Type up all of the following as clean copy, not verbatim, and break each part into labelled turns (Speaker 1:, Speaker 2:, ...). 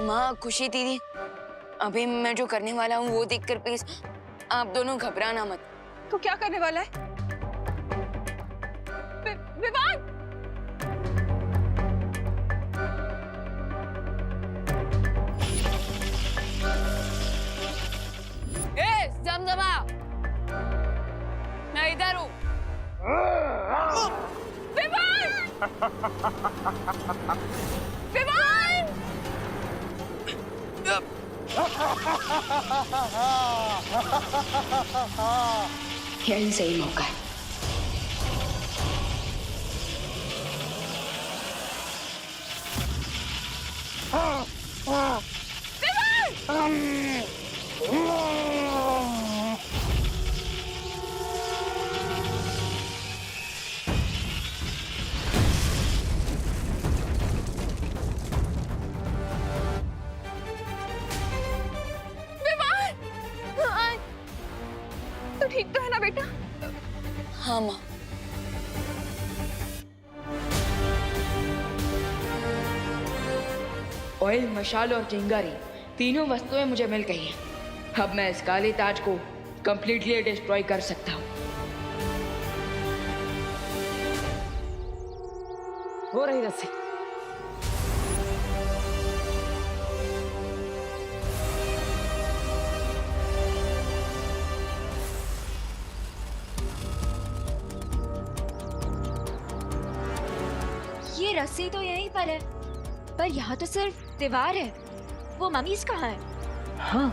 Speaker 1: माँ खुशी दीदी, अभी मैं जो करने वाला हूँ वो देखकर प्लीज आप दोनों घबराना मत।
Speaker 2: तू क्या करने वाला है? विवान!
Speaker 1: जमजमा, मैं इधर हूँ।
Speaker 2: विवान! विवान!
Speaker 1: यही सही मौका है।
Speaker 2: तू ठीक तो है ना बेटा?
Speaker 1: हाँ माँ।
Speaker 3: ऑयल, मशाल और चिंगारी तीनों वस्तुएं मुझे मिल गई हैं। अब मैं इस काले ताज को कंप्लीटली डिस्ट्रॉय कर सकता हूँ।
Speaker 4: वो रही रस्सी।
Speaker 5: ये रस्सी तो यहीं पर है, पर यहाँ तो सिर्फ दीवार है। वो मम्मीज कहाँ है?
Speaker 4: हाँ,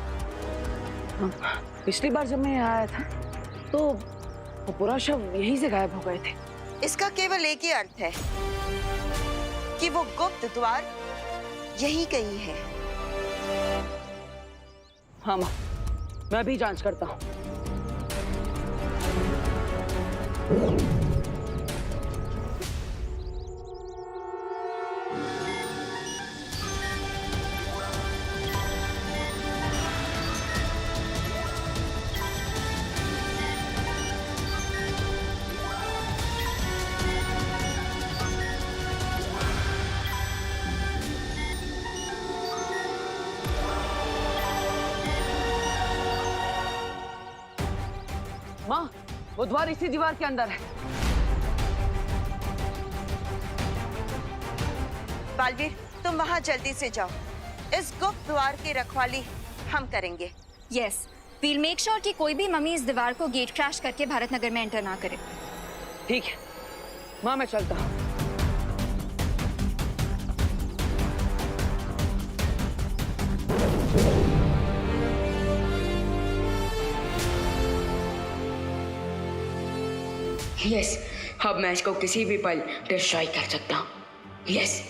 Speaker 4: पिछली बार जब मैं यहाँ आया था तो वो पूरा शव यहीं से गायब हो गए थे।
Speaker 6: इसका केवल एक ही अर्थ है कि वो गुप्त द्वार यही कहीं है।
Speaker 4: हाँ माँ, मैं भी जांच करता हूँ। माँ, वो द्वार इसी दीवार के अंदर है।
Speaker 6: बालवीर, तुम वहां जल्दी से जाओ। इस गुप्त द्वार की रखवाली हम करेंगे।
Speaker 5: यस, वील मेक श्योर कि कोई भी मम्मी इस दीवार को गेट क्रैश करके भारत नगर में एंटर ना करे।
Speaker 4: ठीक है माँ, मैं चलता हूँ।
Speaker 3: यस, अब मैं इसको किसी भी पल डिस्ट्रॉय कर सकता हूँ। यस।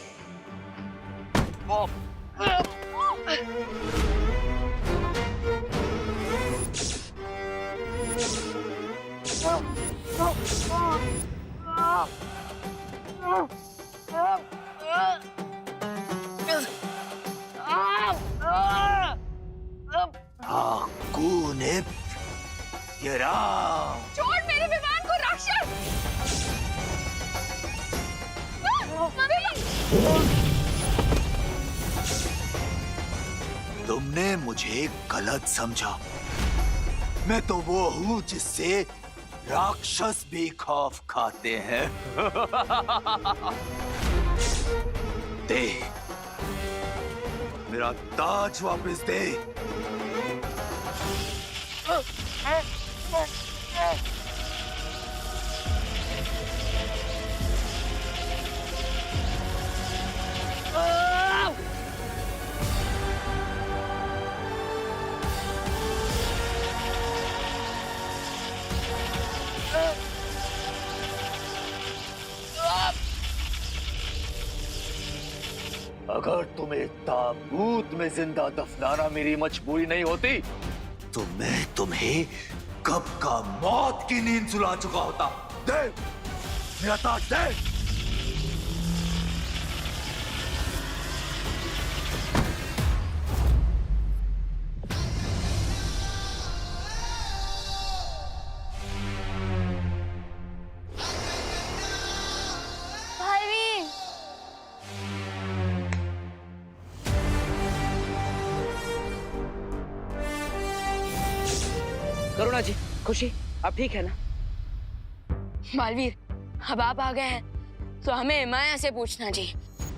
Speaker 2: छोड़ मेरे विवान को राक्षस!
Speaker 7: तुमने मुझे गलत समझा। मैं तो वो हूँ जिससे राक्षस भी खौफ खाते हैं। दे मेरा ताज वापस दे। अगर तुम्हें ताबूत में जिंदा दफनाना मेरी मजबूरी नहीं होती तो मैं तुम्हें कब का मौत की नींद सुला चुका होता। दे मेरा ताज दे।
Speaker 4: करुणा जी, खुशी, आप ठीक है ना?
Speaker 1: बालवीर, अब आप आ गए हैं तो हमें माया से पूछना जी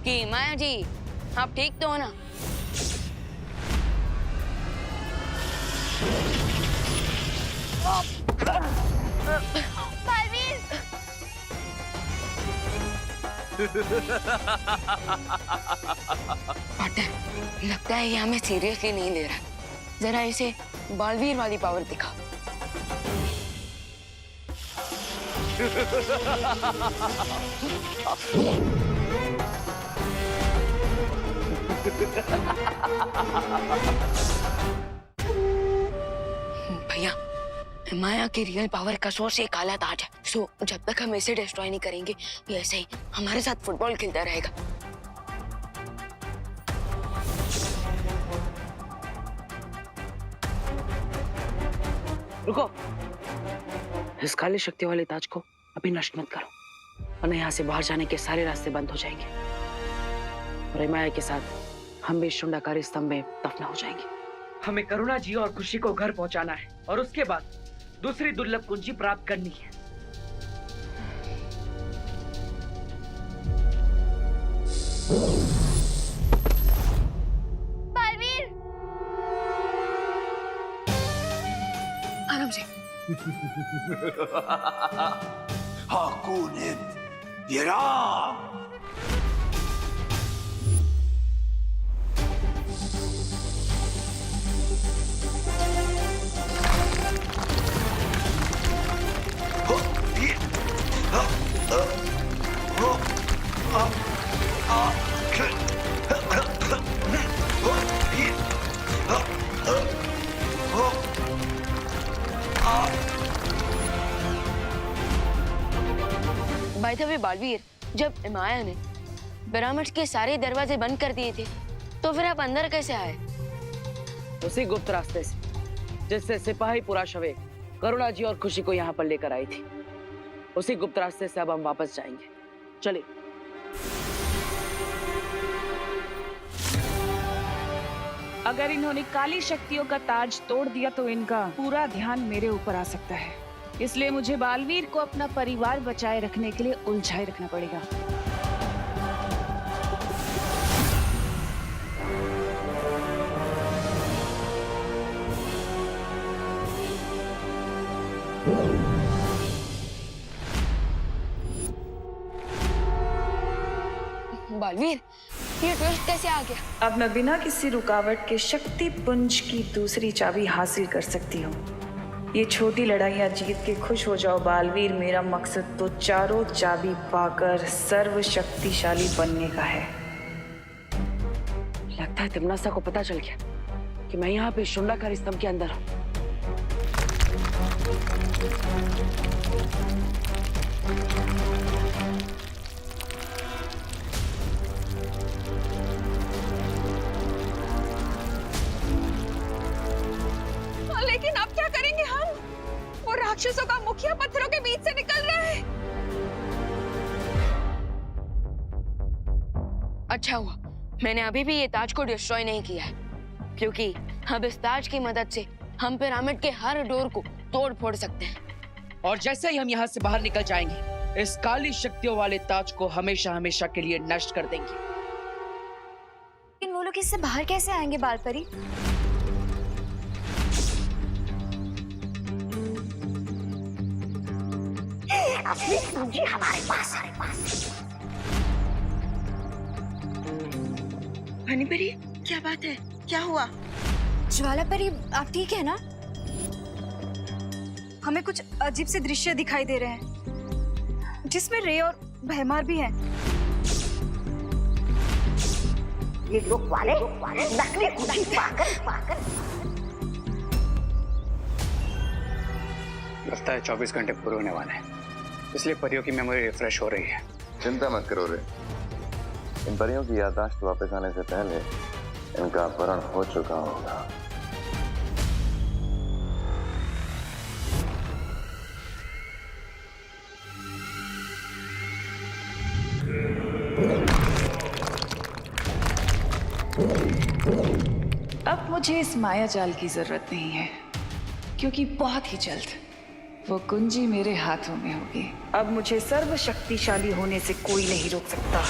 Speaker 1: कि माया जी आप ठीक तो हो ना?
Speaker 2: बालवीर,
Speaker 1: पार्टनर, लगता है ये हमें सीरियसली नहीं ले रहा। जरा इसे बालवीर वाली पावर दिखा। भैया, माया की रियल पावर का सोर्स एक काला ताज है। सो जब तक हम इसे डिस्ट्रॉय नहीं करेंगे, ये ऐसे ही हमारे साथ फुटबॉल खेलता रहेगा।
Speaker 4: रुको, इस काली शक्ति वाले ताज को अभी नष्ट मत करो, वरना यहाँ से बाहर जाने के सारे रास्ते बंद हो जाएंगे और माया के साथ हम भी शुंडाकारी स्तंभ में दफना हो जाएंगे। हमें करुणा जी और खुशी को घर पहुंचाना है और उसके बाद दूसरी दुर्लभ कुंजी प्राप्त करनी है।
Speaker 2: बालवीर,
Speaker 1: आराम से।
Speaker 7: हाकुनित यराम।
Speaker 1: बाय द वे बालवीर, जब माया ने पिरामिड्स के सारे दरवाजे बंद कर दिए थे तो फिर आप अंदर कैसे आए?
Speaker 4: उसी गुप्त रास्ते से जिससे सिपाही पुराशवे करुणा जी और खुशी को यहाँ पर लेकर आई थी। उसी गुप्त रास्ते से अब हम वापस जाएंगे। चलिए।
Speaker 8: अगर इन्होंने काली शक्तियों का ताज तोड़ दिया तो इनका पूरा ध्यान मेरे ऊपर आ सकता है, इसलिए मुझे बालवीर को अपना परिवार बचाए रखने के लिए उलझाए रखना पड़ेगा।
Speaker 1: बालवीर, ये ट्विस्ट कैसे आ गया?
Speaker 8: अब मैं बिना किसी रुकावट के शक्ति पुंज की दूसरी चाबी हासिल कर सकती हूँ। ये छोटी लड़ाइयाँ जीत के खुश हो जाओ बालवीर, मेरा मकसद तो चारों चाबी पाकर सर्वशक्तिशाली बनने का है।
Speaker 4: लगता है तिमनासा को पता चल गया कि मैं यहाँ पे शुंडाकारी स्तंभ के अंदर हूँ।
Speaker 2: लेकिन अब क्या करेंगे हम? वो राक्षसों का मुखिया पत्थरों के बीच से निकल रहा है।
Speaker 1: अच्छा हुआ मैंने अभी भी ये ताज को डिस्ट्रॉय नहीं किया है, क्योंकि अब इस ताज की मदद से हम पिरामिड के हर डोर को तोड़ फोड़ सकते हैं।
Speaker 4: और जैसे ही हम यहाँ से बाहर निकल जाएंगे, इस काली शक्तियों वाले ताज को हमेशा हमेशा के लिए नष्ट कर देंगे।
Speaker 5: लेकिन वो लोग इससे बाहर कैसे आएंगे बालपरी?
Speaker 6: असली कुंजी हमारे पास है।
Speaker 1: हनीपरी, क्या बात है?
Speaker 6: क्या हुआ?
Speaker 5: ज्वाला परी, आप ठीक है ना?
Speaker 9: हमें कुछ अजीब से दृश्य दिखाई दे रहे हैं जिसमें रे और भयमार भी हैं।
Speaker 6: ये लोग वाले नकली कुंजी पाकर
Speaker 10: लगता है 24 घंटे पूरे होने वाले हैं, इसलिए परियों की मेमोरी रिफ्रेश हो रही है।
Speaker 11: चिंता मत करो रे, इन परियों की याददाश्त वापस आने से पहले इनका अपहरण हो चुका होगा।
Speaker 8: अब मुझे इस माया जाल की जरूरत नहीं है, क्योंकि बहुत ही जल्द वो कुंजी मेरे हाथों में होगी। अब मुझे सर्वशक्तिशाली होने से कोई नहीं रोक सकता।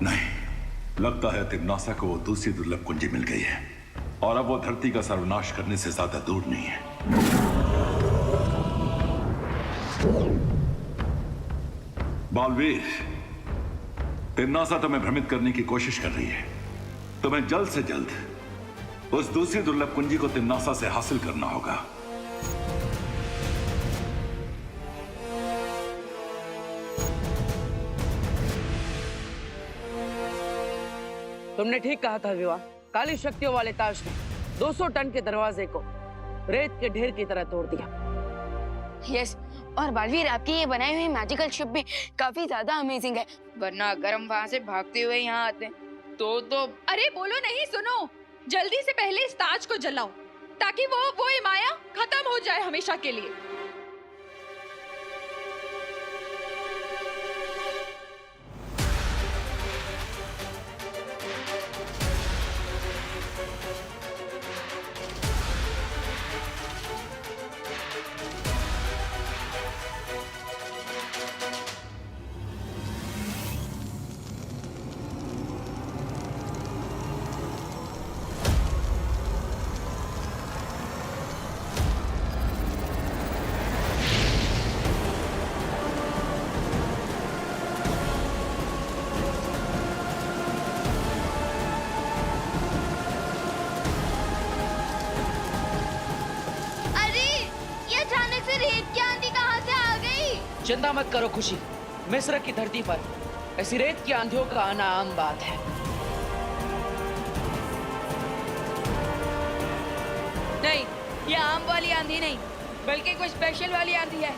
Speaker 12: नहीं, लगता है तिम्नासा को वो दूसरी दुर्लभ कुंजी मिल गई है और अब वो धरती का सर्वनाश करने से ज्यादा दूर नहीं है। बालवीर, तिम्नासा तुम्हें भ्रमित करने की कोशिश कर रही है। तुम्हें जल्द से जल्द उस दूसरी दुर्लभ कुंजी को तिम्नासा से हासिल करना होगा।
Speaker 4: तुमने ठीक कहा था विवाह। काली शक्तियों वाले ताज ने 200 टन के दरवाजे को रेत के ढेर की तरह तोड़ दिया।
Speaker 1: यस, और बालवीर आपकी ये बनाई हुई मैजिकल शिप भी काफी ज्यादा अमेजिंग है।
Speaker 3: वरना अगर हम वहां से भागते हुए यहाँ आते तो
Speaker 2: अरे बोलो नहीं, सुनो, जल्दी से पहले इस ताज को जलाओ ताकि वो माया खत्म हो जाए हमेशा के लिए।
Speaker 4: चिंता मत करो खुशी, मिस्र की धरती पर ऐसी रेत की आंधियों का आना आम बात है।
Speaker 3: नहीं, ये आम वाली आंधी नहीं बल्कि कोई स्पेशल वाली आंधी है।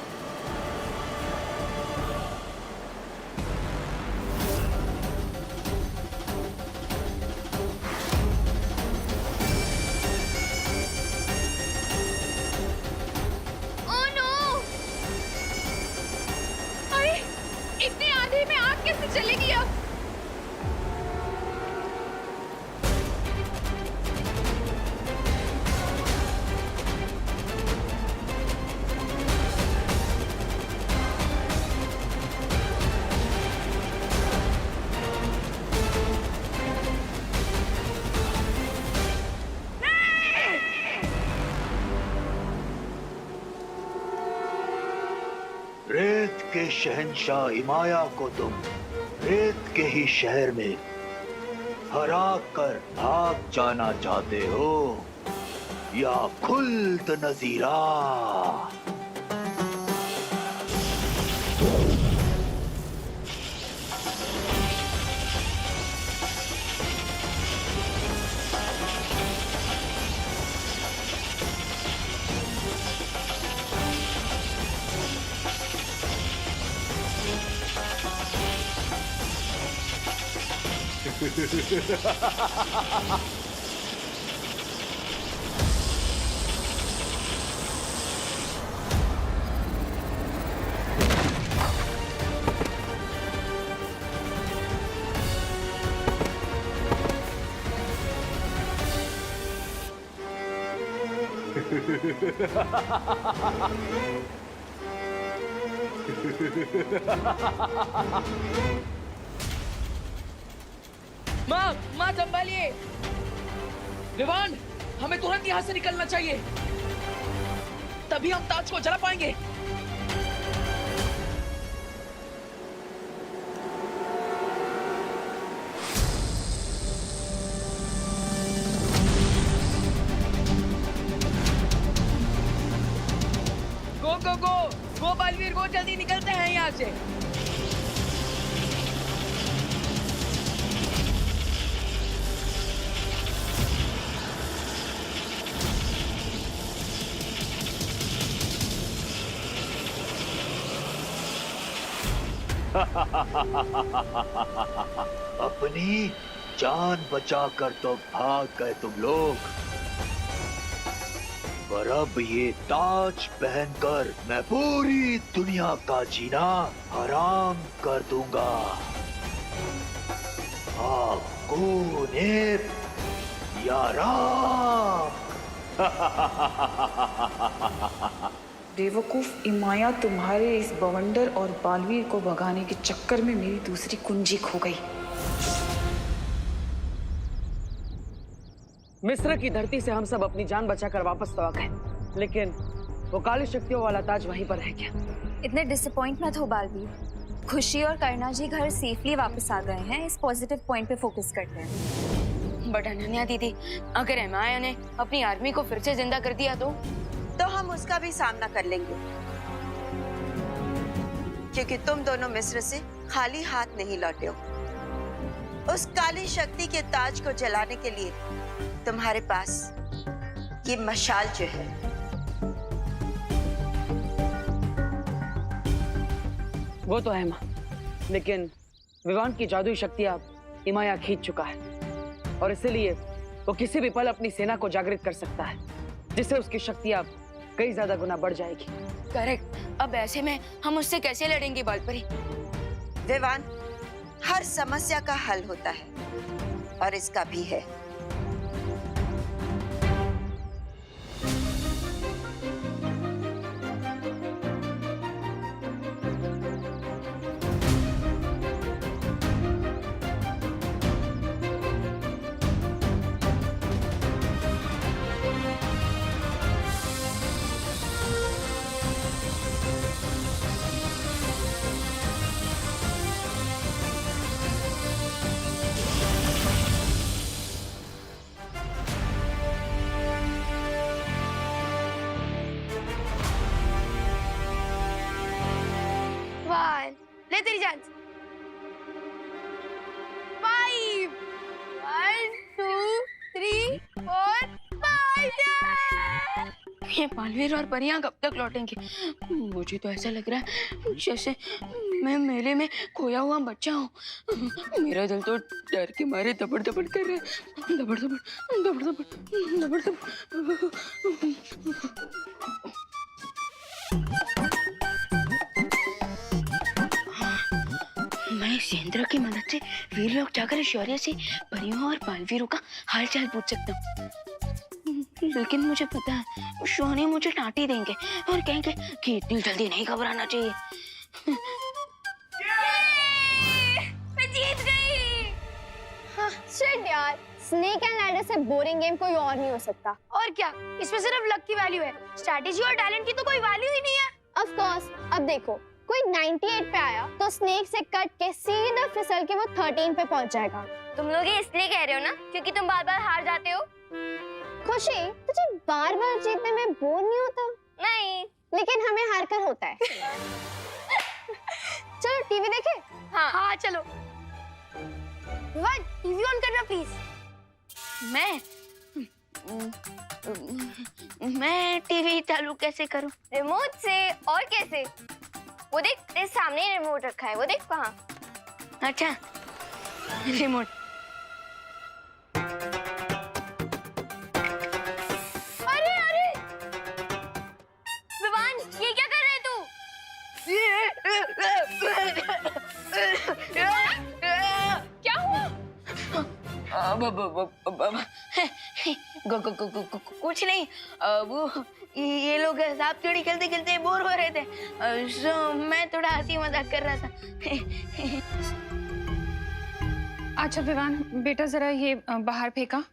Speaker 2: इतनी आंधी में आग कैसे चलेगी अब?
Speaker 7: रेत के शहंशाह इमाया को तुम रेत के ही शहर में हरा कर भाग जाना चाहते हो या खुल्द नजीरा?
Speaker 4: माँ संभालिए। विवान, हमें तुरंत यहाँ से निकलना चाहिए, तभी हम ताज को जला पाएंगे। गो बालवीर, गो, जल्दी निकलते हैं यहाँ से।
Speaker 7: अपनी जान बचाकर तो भाग गए तुम लोग, पर अब ये ताज पहनकर मैं पूरी दुनिया का जीना हराम कर दूंगा। कौन या राम?
Speaker 8: बेवकूफ इमाया, तुम्हारे इस बवंडर और बालवीर को भगाने के चक्कर में मेरी दूसरी कुंजी खो गई।
Speaker 4: मिस्र की धरती से हम सब अपनी जान बचाकर वापस तो आ गए, लेकिन वो काली शक्तियों वाला ताज वहीं पर रह गया।
Speaker 5: इतने डिसअपॉइंट मत हो बालवीर। खुशी और करना जी घर सेफली वापस आ गए हैं। इस पॉजिटिव पॉइंट पे फोकस करते हैं।
Speaker 1: बट अनन्या दीदी, अगर एमाया ने अपनी आर्मी को फिर से जिंदा कर दिया तो
Speaker 6: हम उसका भी सामना कर लेंगे, क्योंकि तुम दोनों मिस्र से खाली हाथ नहीं लौटे हो। उस काली शक्ति के ताज को जलाने के लिए तुम्हारे पास ये मशाल जो है,
Speaker 4: वो तो है माँ, लेकिन विवान की जादुई शक्ति अब इमाया खींच चुका है, और इसीलिए वो किसी भी पल अपनी सेना को जागृत कर सकता है, जिससे उसकी शक्ति अब कई ज्यादा गुना बढ़ जाएगी।
Speaker 1: करेक्ट। अब ऐसे में हम उससे कैसे लड़ेंगे बालपरी?
Speaker 6: विवान, हर समस्या का हल होता है, और इसका भी है।
Speaker 1: ले तेरी जान। 5 1 2 3 4 5। ये बालवीर और परियां कब तक लौटेंगे? मुझे तो ऐसा लग रहा है जैसे मैं मेले में खोया हुआ बच्चा हूँ। मेरा दिल तो डर के मारे दबड़ दबड़ कर रहा है। दबड़ दबड़ दबड़ दबड़ दबड़ दबड़। मैं इस यंत्र की मदद से वीर लोग जाकर शौर्य से परियों और बालवीरों का हालचाल पूछ सकता हूँ, लेकिन मुझे पता है शौर्य मुझे डांट ही देंगे और कहेंगे कि इतनी जल्दी नहीं घबराना चाहिए।
Speaker 5: मैं जीत गई। हाँ, शिट यार, स्नेक एंड लैडर से बोरिंग गेम कोई और नहीं हो सकता। और क्या, इसमें सिर्फ लक की वैल्यू है, स्ट्रैटेजी और टैलेंट की तो कोई वैल्यू ही नहीं है। ऑफ कोर्स, अब देखो कोई 98 पे आया तो स्नेक से कट के सीधा फिसल के वो 13 पे पहुंच जाएगा। तुम लोग ये इसलिए कह रहे हो ना क्योंकि तुम बार-बार हार जाते हो? खुशी, तुझे बार-बार जीतने में बोर नहीं होता? नहीं, लेकिन हमें हार कर होता है। चलो टीवी देखें? हाँ चलो। टीवी ऑन करना प्लीज।
Speaker 1: मैं टीवी चालू कैसे करूं?
Speaker 5: रिमोट से। और कैसे? वो देख, तेरे सामने ही रिमोट रखा है, वो देख वहाँ।
Speaker 1: अच्छा, रिमोट।
Speaker 5: अरे अरे विवान, ये क्या कर रहे है तू? क्या हुआ?
Speaker 1: कुछ नहीं, वो ये लोग सांप सीढ़ी खेलते खेलते बोर हो रहे थे, सो मैं थोड़ा हंसी मजाक कर रहा था।
Speaker 2: अच्छा विवान बेटा, जरा ये बाहर फेंका।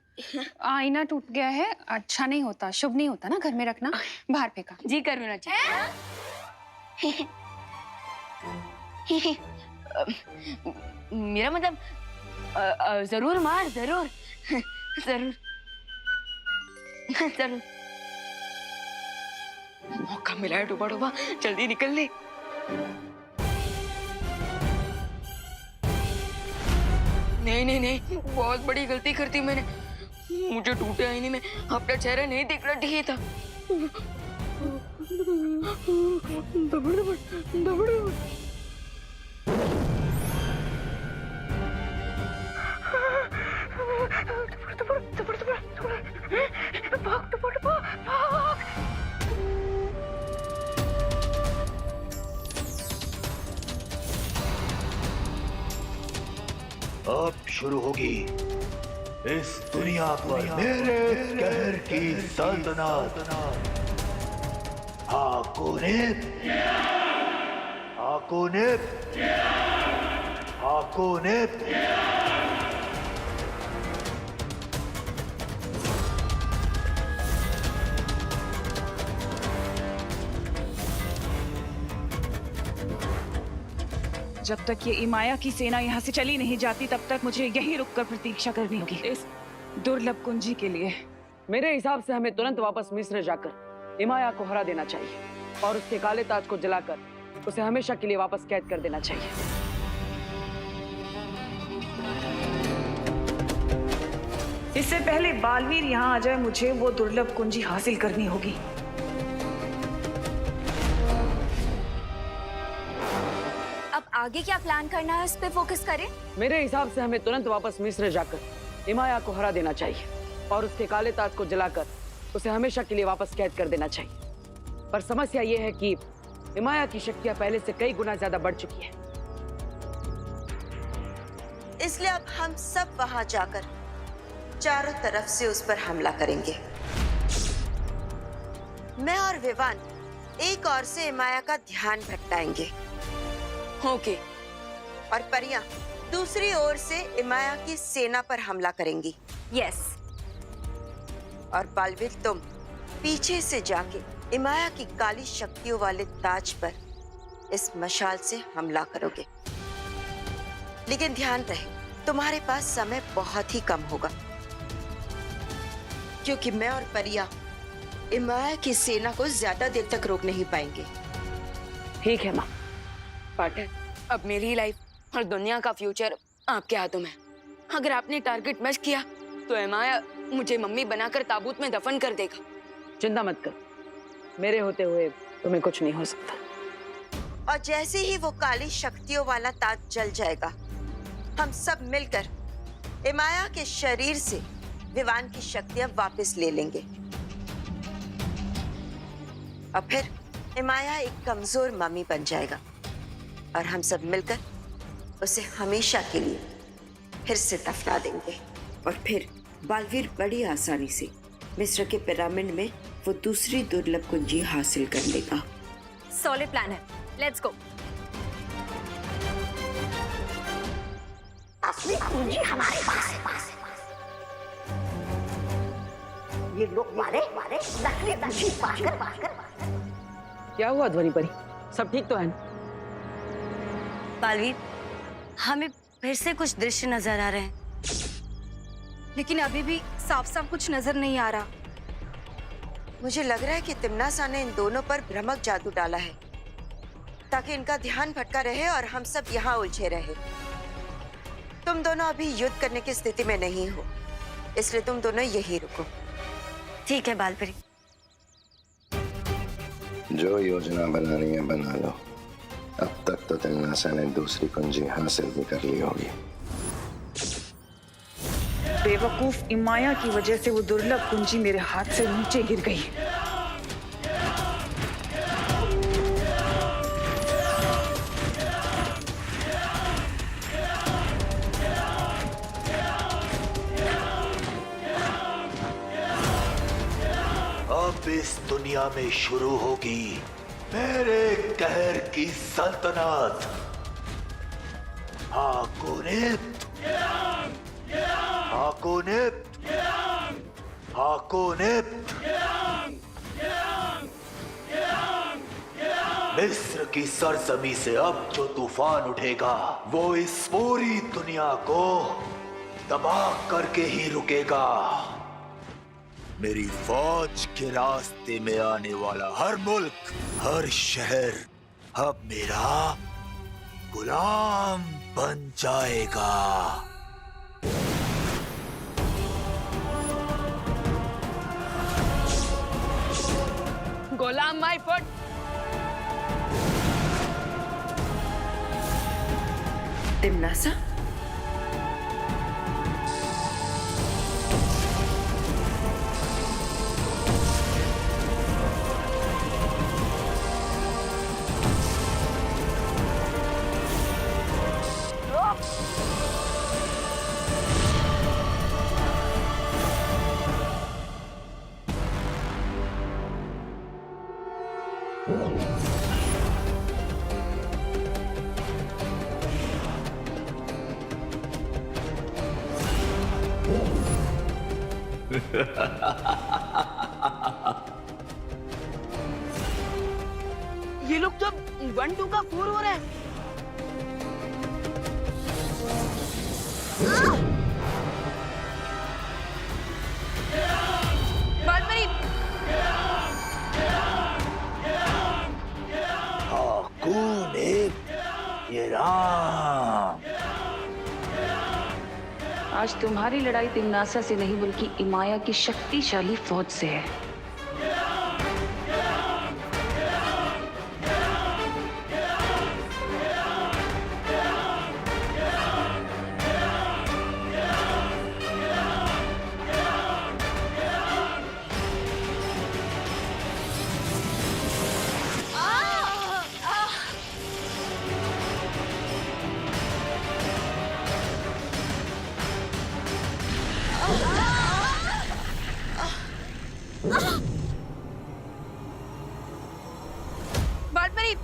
Speaker 2: आईना टूट गया है, अच्छा नहीं होता, शुभ नहीं होता ना घर में रखना। बाहर फेंका।
Speaker 1: जी करुणा जी। मेरा मतलब जरूर मार, जरूर जरूर जरूर। मौका मिला है डूबा डूबा, जल्दी निकल ले। नहीं नहीं नहीं, बहुत बड़ी गलती कर दी मैंने। मुझे टूटे आईने में अपना चेहरा नहीं दिखना चाहिए था। दबड़ दबड़ दबड़ दबड़।
Speaker 7: अब शुरू होगी इस दुनिया पर मेरे कहर की सल्तनत। हाकोनेप, हाकोनेप, हाकोनेप।
Speaker 8: जब तक ये इमाया की सेना यहाँ से चली नहीं जाती तब तक मुझे यहीं रुककर प्रतीक्षा करनी होगी इस दुर्लभ कुंजी के लिए।
Speaker 4: मेरे हिसाब से हमें तुरंत वापस मिस्र जाकर इमाया को हरा देना चाहिए और उसके काले ताज को जलाकर उसे हमेशा के लिए वापस कैद कर देना चाहिए।
Speaker 8: इससे पहले बालवीर यहाँ आ जाए मुझे वो दुर्लभ कुंजी हासिल करनी होगी।
Speaker 5: अब आगे क्या प्लान करना है, उस पे फोकस करें।
Speaker 4: मेरे हिसाब से हमें तुरंत वापस मिस्र जाकर इमाया को हरा देना चाहिए और उसके काले ताज को जलाकर उसे हमेशा के लिए वापस कैद कर देना चाहिए। पर समस्या ये है कि इमाया की शक्तियां पहले से कई गुना ज्यादा बढ़ चुकी है।
Speaker 6: इसलिए अब हम सब वहां जाकर चारों तरफ से उस पर हमला करेंगे। मैं और विवान एक ओर से इमाया का ध्यान भटकाएंगे।
Speaker 1: ओके।
Speaker 6: और परियां दूसरी ओर से इमाया की सेना पर हमला करेंगी।
Speaker 5: यस।
Speaker 6: और बालवीर तुम पीछे से जाके इमाया की काली शक्तियों वाले ताज पर इस मशाल से हमला करोगे। लेकिन ध्यान रहे तुम्हारे पास समय बहुत ही कम होगा, क्योंकि मैं और परिया इमाया की सेना को ज्यादा देर तक रोक नहीं पाएंगे।
Speaker 4: ठीक है माँ।
Speaker 1: पार्टनर, अब मेरी लाइफ और दुनिया का फ्यूचर आपके हाथों में। अगर आपने टारगेट मिस किया तो इमाया मुझे मम्मी बनाकर ताबूत में दफन कर देगा।
Speaker 4: चिंता मत कर, मेरे होते हुए तुम्हें कुछ नहीं हो सकता।
Speaker 6: और जैसे ही वो काली शक्तियों वाला ताज जल जाएगा, हम सब मिलकर इमाया के शरीर से विवान की शक्तियां वापस ले लेंगे। और फिर इमाया एक कमजोर मम्मी बन जाएगा और हम सब मिलकर उसे हमेशा के लिए फिर से दफना देंगे। और फिर बालवीर बड़ी आसानी से मिस्र के पिरामिड में वो दूसरी दुर्लभ कुंजी हासिल कर लेगा।
Speaker 5: सॉलिड प्लान है, लेट्स गो।
Speaker 13: असली कुंजी हमारे पास है। ये लोग मारे नकली कुंजी पाकर।
Speaker 4: क्या हुआ ध्वनि परी, सब ठीक तो है ना?
Speaker 5: बालवीर, हमें फिर से कुछ दृश्य नजर आ रहे हैं,
Speaker 9: लेकिन अभी भी साफ साफ कुछ नजर नहीं आ रहा।
Speaker 6: मुझे लग रहा है कि तिम्नासा ने इन दोनों पर भ्रमक जादू डाला है ताकि इनका ध्यान भटका रहे और हम सब यहाँ उलझे रहे। तुम दोनों अभी युद्ध करने की स्थिति में नहीं हो, इसलिए तुम दोनों यही रुको।
Speaker 5: ठीक है बालवीर।
Speaker 11: जो योजना बनानी है बना लो। अब तक तो तिम्नासा ने दूसरी कुंजी हासिल भी कर ली होगी।
Speaker 8: बेवकूफ इमाया की वजह से वो दुर्लभ कुंजी मेरे हाथ से नीचे गिर गई।
Speaker 7: अब इस दुनिया में शुरू होगी मेरे कहर की सल्तनत। हाकोनेप्ट, हाकोनेप्ट, हाकोनेप्ट। मिस्र की सरजमी से अब जो तूफान उठेगा वो इस पूरी दुनिया को तबाह करके ही रुकेगा। मेरी फौज के रास्ते में आने वाला हर मुल्क, हर शहर अब मेरा गुलाम बन जाएगा।
Speaker 1: गुलाम माय फुट।
Speaker 6: तिमनासा?
Speaker 4: ये लोग तो 1-2 का 4 हो रहा है।
Speaker 7: कौन है ये राम?
Speaker 4: आज तुम्हारी लड़ाई तिमनासा से नहीं बल्कि इमाया की शक्तिशाली फौज से है।
Speaker 1: बालपरी,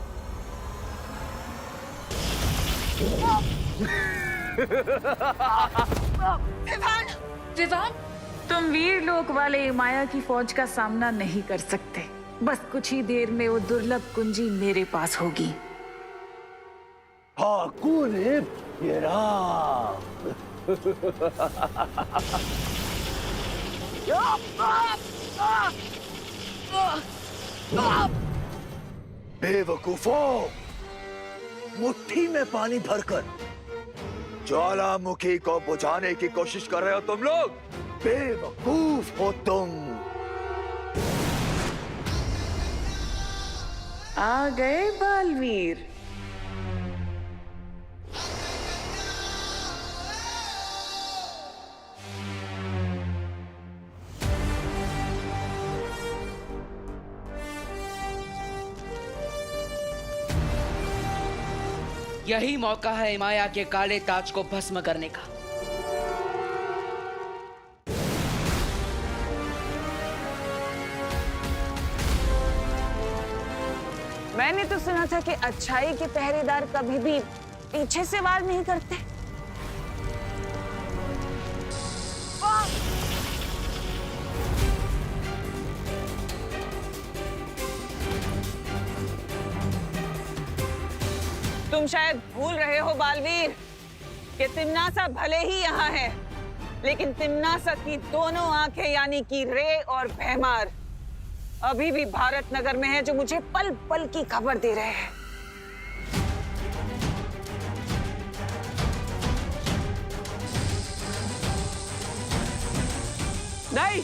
Speaker 8: विवान, तुम वीर लोक वाले माया की फौज का सामना नहीं कर सकते। बस कुछ ही देर में वो दुर्लभ कुंजी मेरे पास होगी।
Speaker 7: हाँ, कौन है ये राम? बेवकूफों, मुट्ठी में पानी भरकर ज्वालामुखी को बुझाने की कोशिश कर रहे हो तुम लोग। बेवकूफ हो तुम।
Speaker 8: आ गए बालवीर।
Speaker 3: यही मौका है माया के काले ताज को भस्म करने का।
Speaker 8: मैंने तो सुना था कि अच्छाई के पहरेदार कभी भी पीछे से वार नहीं करते। तुम शायद भूल रहे हो बालवीर कि तिमनासा भले ही यहाँ है, लेकिन तिमनासा की दोनों आंखें यानी कि रे और भैमार अभी भी भारत नगर में है, जो मुझे पल पल की खबर दे रहे हैं। नहीं,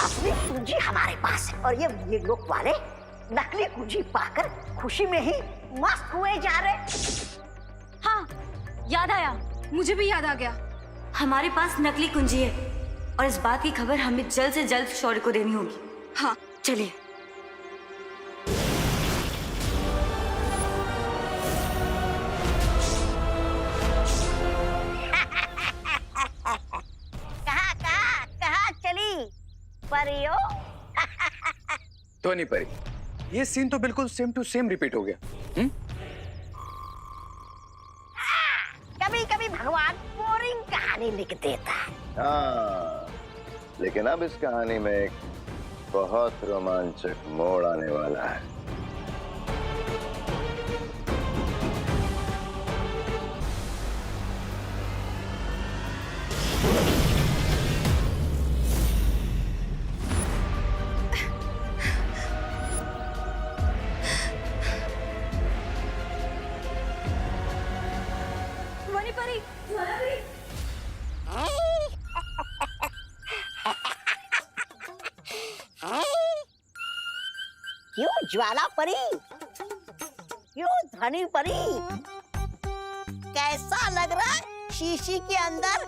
Speaker 13: असली कुंजी हमारे पास है और ये लोग वाले नकली कुंजी पाकर खुशी में ही मस्त हुए जा रहे।
Speaker 5: हाँ, याद आया, मुझे भी याद आ गया। हमारे पास नकली कुंजी है और इस बात की खबर हमें जल्द से जल्द शौर्य को देनी होगी। हाँ, चलिए।
Speaker 13: कहाँ चली परियो?
Speaker 10: तो नहीं परी, ये सीन तो बिल्कुल सेम टू सेम रिपीट हो गया।
Speaker 13: कभी कभी भगवान बोरिंग कहानी लिख देता है।
Speaker 11: हाँ, लेकिन अब इस कहानी में एक बहुत रोमांचक मोड़ आने वाला है।
Speaker 13: क्यों ज्वाला परी, क्यों धनी परी, कैसा लग रहा है शीशी के अंदर?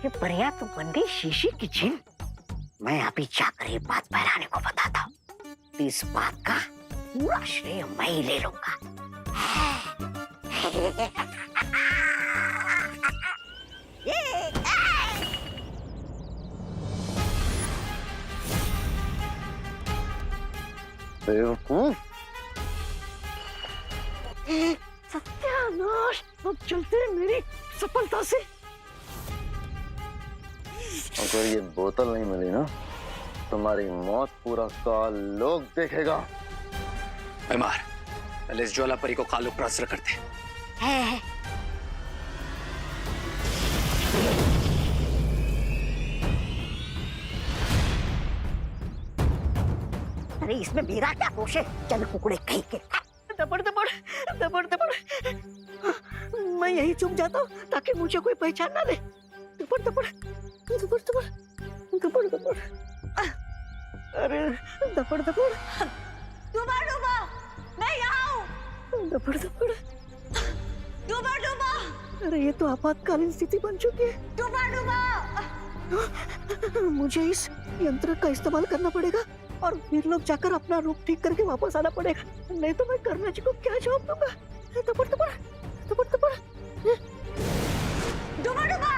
Speaker 13: ये परिया तो बन गई शीशी की जिन। मैं अभी जाकर ये बात बहराने को बताता हूँ। इस बात का पूरा श्रेय मैं ही ले लूंगा।
Speaker 11: बेवकूफ,
Speaker 13: सत्यानाश, अब चलते हैं मेरी सफलता से।
Speaker 11: अगर ये बोतल नहीं मिली ना, तुम्हारी मौत पूरा साल लोग देखेगा।
Speaker 10: बीमार, पहले इस ज्वाला परी को कालू प्रसर करते।
Speaker 13: अरे इसमें मेरा क्या दोष है? चल कुकड़े कहीं के। दबड़ दबड़ दबड़ दबड़, मैं यही चुप जाता हूँ ताकि मुझे कोई पहचान ना ले। दबड़ दबड़ दबड़ दबड़ दबड़ दबड़, अरे दबड़ दबड़, डूबा डूबा, मैं यहाँ हूँ। दबड़ दबड़ डूबा डूबा, अरे ये तो आपातकालीन स्थिति बन चुकी है। डूबा डूबा, मुझे इस यंत्र का इस्तेमाल करना पड़ेगा और फिर लोग जाकर अपना रूप ठीक करके वापस आना पड़ेगा, नहीं तो मैं करना जी को क्या जवाब दूंगा। दबड़ दबड़ दबड़ दबड़, डूबा डूबा।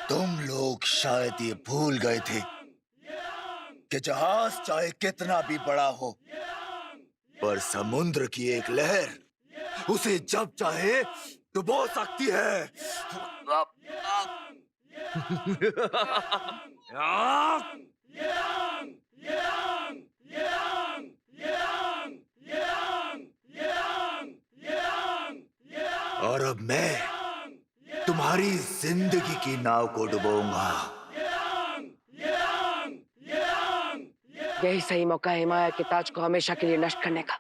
Speaker 7: तुम लोग शायद ये भूल गए थे कि जहाज चाहे कितना भी बड़ा हो, पर समुद्र की एक लहर उसे जब चाहे डुबो सकती है। और अब मैं तुम्हारी जिंदगी की नाव को डुबोऊंगा।
Speaker 4: यही सही मौका है हिमाया के ताज को हमेशा के लिए नष्ट करने का।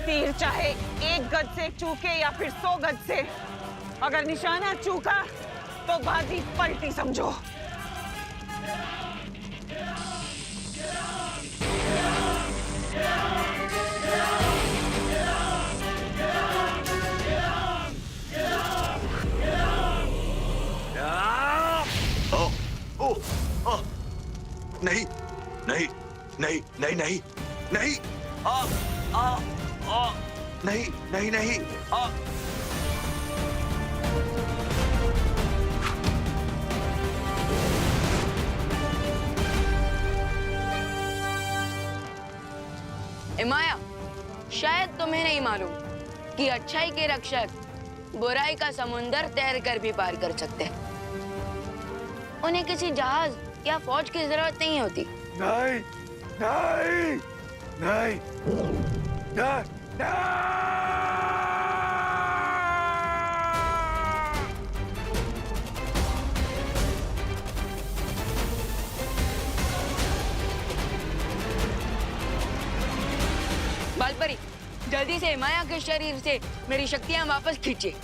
Speaker 8: तीर चाहे 1 गज से चूके या फिर 100 गज से, अगर निशाना चूका तो बाजी पलटी समझो।
Speaker 7: नहीं नहीं नहीं नहीं नहीं नहीं, नहीं नहीं नहीं,
Speaker 3: हिमाया, शायद तुम्हें नहीं मालूम कि अच्छाई के रक्षक बुराई का समुंदर तैर कर भी पार कर सकते हैं। उन्हें किसी जहाज या फौज की जरूरत नहीं होती।
Speaker 7: नहीं नहीं नहीं नहीं, नहीं।
Speaker 3: जल्दी से माया के शरीर से मेरी शक्तियां वापस खींचे।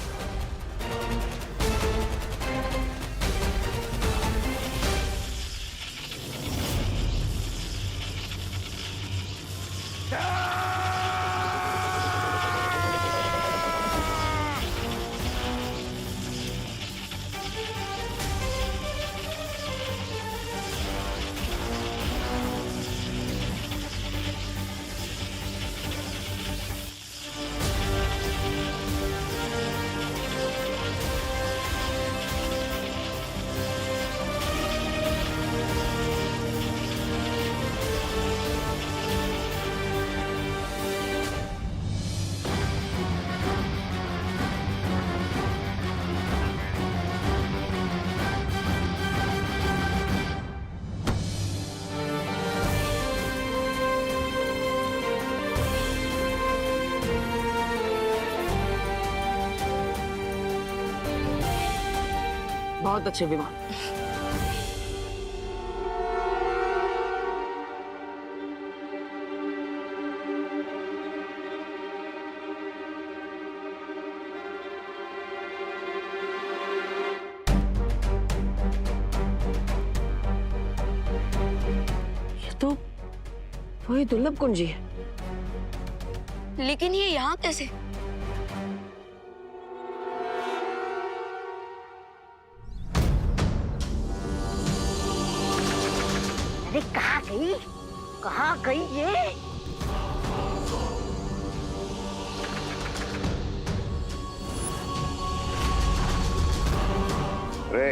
Speaker 4: बहुत अच्छे विमान। ये तो वही दुर्लभ कुंजी है।
Speaker 3: लेकिन ये यहाँ कैसे?
Speaker 13: अरे कहाँ गई ये?
Speaker 11: रे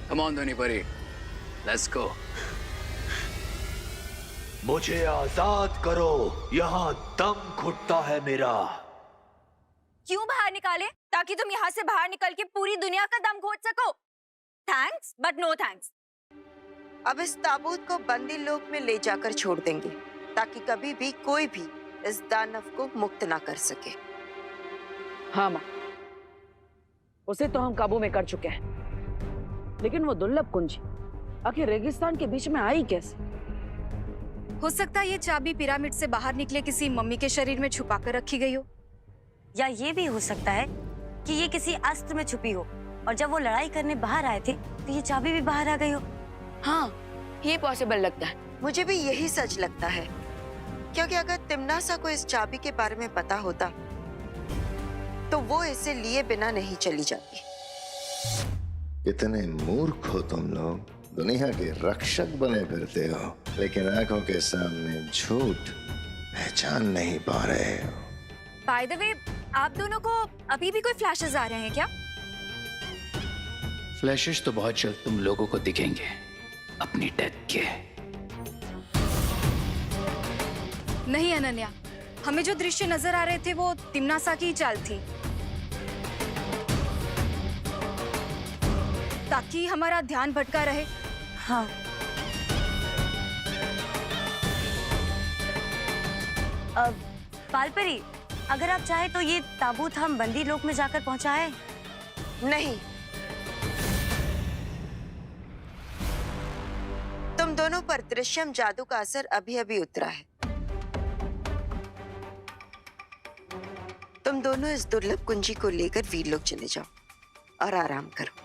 Speaker 10: Come on, धोनी परी, let's go.
Speaker 7: मुझे आजाद करो, यहाँ दम घुटता है मेरा।
Speaker 9: क्यों बाहर निकाले? ताकि तुम यहाँ से बाहर निकल के पूरी दुनिया का दम घोट सको। Thanks but no thanks.
Speaker 6: अब इस ताबूत को बंदी लोक में ले जाकर छोड़ देंगे ताकि कभी भी कोई भी इस दानव को मुक्त ना कर सके।
Speaker 4: हाँ माँ, उसे तो हम काबू में कर चुके हैं, लेकिन वो दुर्लभ कुंजी आखिर रेगिस्तान के बीच में आई कैसे?
Speaker 9: हो सकता है ये चाबी पिरामिड से बाहर निकले किसी मम्मी के शरीर में छुपा कर रखी गई हो,
Speaker 14: या ये भी हो सकता है कि ये किसी अस्त्र में छुपी हो और जब वो लड़ाई करने बाहर आए थे तो ये चाबी भी बाहर आ गई हो।
Speaker 3: हाँ, ये पॉसिबल लगता है।
Speaker 6: मुझे भी यही सच लगता है, क्योंकि अगर तिमनासा को इस चाबी के बारे में पता होता तो वो इसे लिए बिना नहीं चली जाती।
Speaker 11: कितने मूर्ख हो तुम लोग, दुनिया के रक्षक बने फिरते हो लेकिन आंखों के सामने झूठ पहचान नहीं पा रहे हो।
Speaker 9: बाय द वे, आप दोनों को अभी भी कोई फ्लैशेस आ रहे हैं क्या?
Speaker 10: फ्लैशेस तो बहुत जल्द तुम लोगों को दिखेंगे अपनी डेथ के।
Speaker 9: नहीं अनन्या, हमें जो दृश्य नजर आ रहे थे वो तिमनासा की ही चाल थी, ताकि हमारा ध्यान भटका रहे।
Speaker 14: हाँ, पालपरी, अगर आप चाहे तो ये ताबूत हम बंदी लोक में जाकर पहुंचाएं।
Speaker 6: नहीं, तुम दोनों पर दृश्यम जादू का असर अभी अभी उतरा है। तुम दोनों इस दुर्लभ कुंजी को लेकर वीरलोक चले जाओ और आराम करो।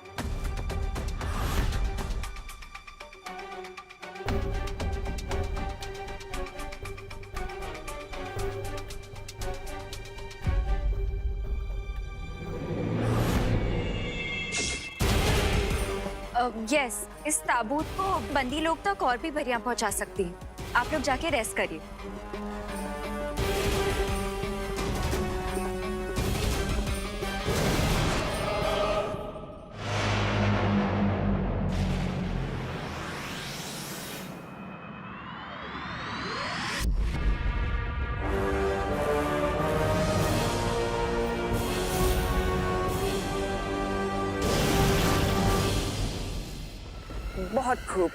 Speaker 9: यस, इस ताबूत को बंदी लोग तक और भी परियां पहुंचा सकती हैं। आप लोग जाके रेस्ट करिए।
Speaker 8: बहुत खूब,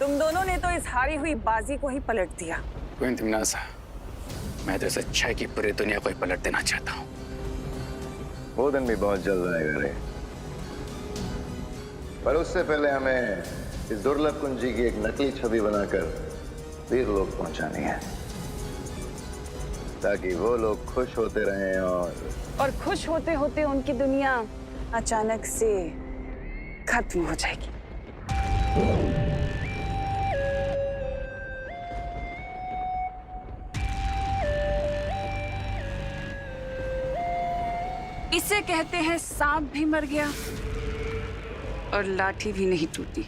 Speaker 8: तुम दोनों ने तो इस हारी हुई बाजी को ही पलट दिया।
Speaker 10: क्वीन तिमनासा, मैं तो इस अच्छाई की पूरी दुनिया को ही पलट देना चाहता हूँ।
Speaker 11: वो दिन भी बहुत जल्द आएगा रे, पर उससे पहले हमें इस दुर्लभ कुंजी की एक नकली छवि बनाकर वीर लोग पहुंचानी है, ताकि वो लोग खुश होते रहें और
Speaker 8: खुश होते होते उनकी दुनिया अचानक से खत्म हो जाएगी। इसे कहते हैं सांप भी मर गया और लाठी भी नहीं टूटी।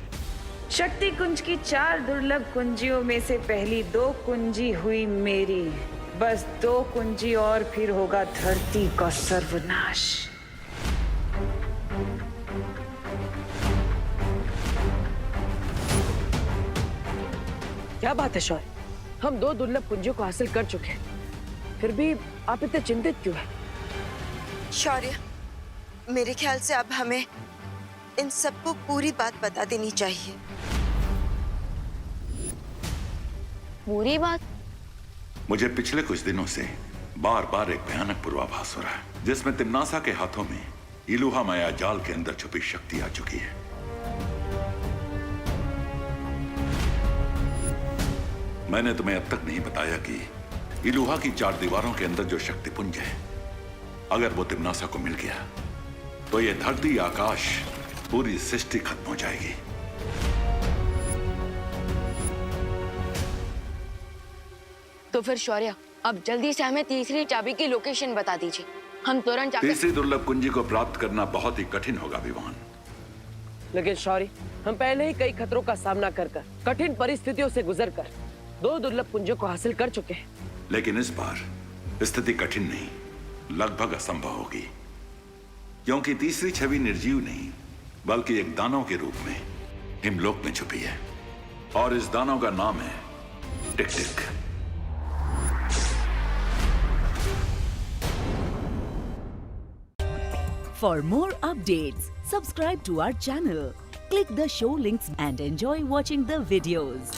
Speaker 8: शक्ति कुंज की 4 दुर्लभ कुंजियों में से पहली 2 कुंजी हुई मेरी। बस 2 कुंजी और फिर होगा धरती का सर्वनाश।
Speaker 4: क्या बात है शौर्य, हम 2 दुर्लभ कुंजियों को हासिल कर चुके हैं, फिर भी आप इतने चिंतित क्यों हैं?
Speaker 6: शौर्य, मेरे ख्याल से अब हमें इन सबको पूरी बात बता देनी चाहिए।
Speaker 3: पूरी बात?
Speaker 12: मुझे पिछले कुछ दिनों से बार बार एक भयानक पूर्वाभास हो रहा है, जिसमें तिम्नासा के हाथों में इलुहा माया जाल के अंदर छुपी शक्ति आ चुकी है। मैंने तुम्हें अब तक नहीं बताया कि इलुहा की 4 दीवारों के अंदर जो शक्ति पुंज है, अगर वो तिम्नासा को मिल गया तो ये धरती आकाश पूरी सृष्टि खत्म हो जाएगी।
Speaker 3: तो फिर शौर्य, अब जल्दी से हमें तीसरी चाबी की लोकेशन बता दीजिए, हम तुरंत जाकर।
Speaker 12: तीसरी दुर्लभ कुंजी को प्राप्त करना बहुत ही कठिन होगा विवान।
Speaker 4: लेकिन शौर्य, हम पहले ही कई खतरों का सामना कर कठिन परिस्थितियों से गुजरकर 2 दुर्लभ कुंजियों को हासिल कर चुके हैं।
Speaker 12: लेकिन इस बार स्थिति कठिन नहीं, लगभग असंभव होगी, क्योंकि तीसरी छवि निर्जीव नहीं बल्कि एक दानव के रूप में हिमलोक में छुपी है, और इस दानव का नाम है टिक टिक।
Speaker 15: For more updates, subscribe to our channel, click the show links and enjoy watching the videos.